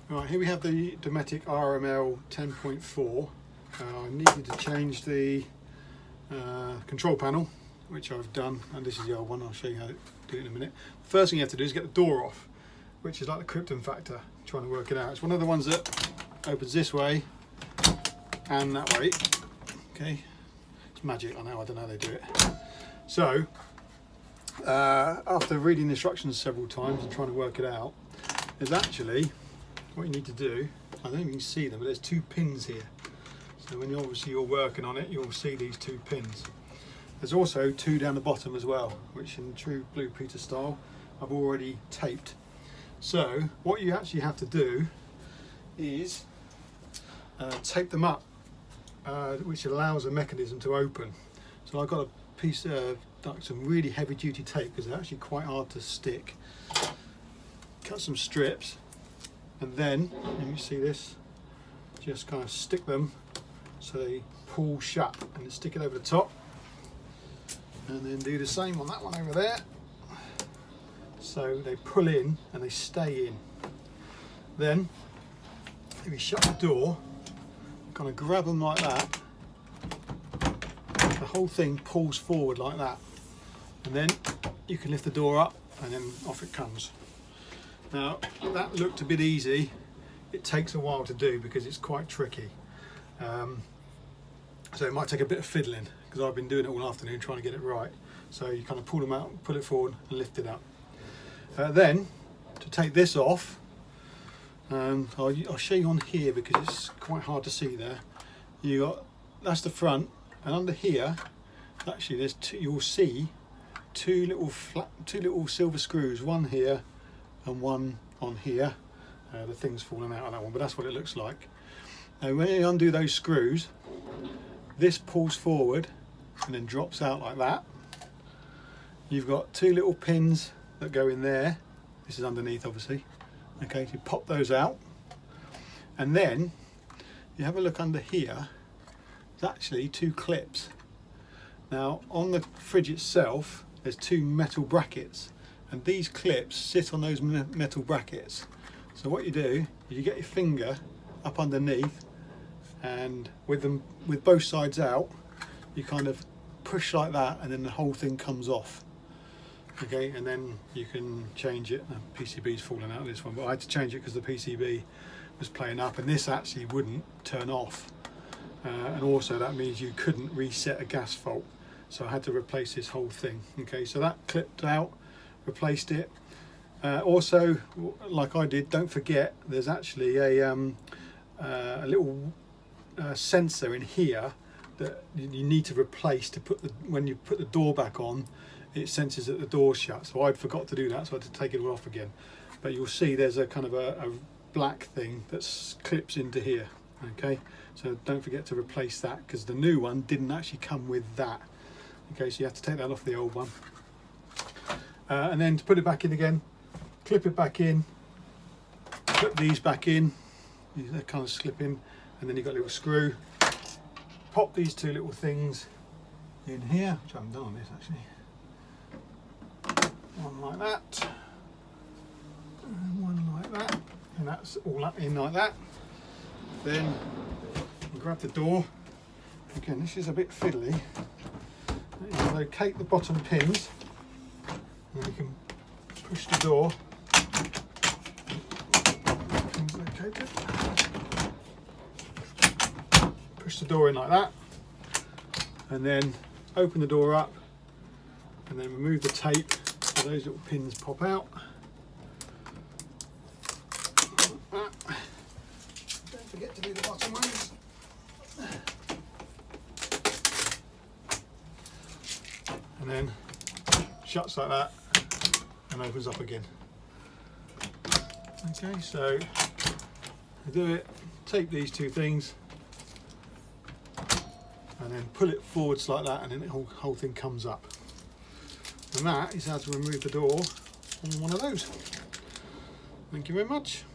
Right, here we have the Dometic RML 10.4. I needed to change the control panel, which I've done, and this is the old one. I'll show you how to do it in a minute. The first thing you have to do is get the door off, which is like the Krypton factor, trying to work it out. It's one of the ones that opens this way and that way. Okay, it's magic, I know, I don't know how they do it. So, after reading the instructions several times and trying to work it out, there's actually, what you need to do, I don't even see them, but there's two pins here. So when you're working on it, you'll see these two pins. There's also two down the bottom as well, which in true Blue Peter style, I've already taped. So what you actually have to do is tape them up, which allows the mechanism to open. So I've got a piece of some really heavy duty tape, because they're actually quite hard to stick. Cut some strips, and then, you see this, just kind of stick them so they pull shut, and then stick it over the top, and then do the same on that one over there, so they pull in and they stay in. Then if you shut the door, kind of grab them like that, the whole thing pulls forward like that, and then you can lift the door up and then off it comes. Now that looked a bit easy. It takes a while to do because it's quite tricky. So it might take a bit of fiddling, because I've been doing it all afternoon trying to get it right. So you kind of pull them out, pull it forward and lift it up. Then to take this off, I'll show you on here because it's quite hard to see there. That's the front, and under here actually there's you'll see two little silver screws, one here and one on here. The thing's fallen out on that one, but that's what it looks like. Now when you undo those screws, this pulls forward and then drops out like that. You've got two little pins that go in there. This is underneath, obviously. Okay, so you pop those out, and then you have a look under here. There's actually two clips. Now on the fridge itself, there's two metal brackets, and these clips sit on those metal brackets. So what you do is you get your finger up underneath, and with both sides out, you kind of push like that, and then the whole thing comes off. Okay, and then you can change it. The PCB's fallen out of this one, but I had to change it because the PCB was playing up, and this actually wouldn't turn off. And also that means you couldn't reset a gas fault. So I had to replace this whole thing. Okay, so that clipped out, replaced it. Also, like I did, don't forget there's actually a little sensor in here that you need to replace to put when you put the door back on, it senses that the door's shut. So I'd forgot to do that, so I had to take it all off again. But you'll see there's a kind of a black thing that clips into here. Okay, so don't forget to replace that, because the new one didn't actually come with that. Okay, so you have to take that off the old one, and then to put it back in again, clip it back in, put these back in, they kind of slip in, and then you've got a little screw. Pop these two little things in here, which I haven't done on this actually. One like that, and one like that, and that's all up in like that. Then you grab the door. Again, this is a bit fiddly. You locate the bottom pins, and then you can push the door. Pins located. Push the door in like that, and then open the door up, and then remove the tape so those little pins pop out. Like that. Don't forget to do the bottom ones. And then shuts like that and opens up again. Okay, so I do it, tape these two things, and then pull it forwards like that, and then the whole thing comes up. And that is how to remove the door on one of those. Thank you very much.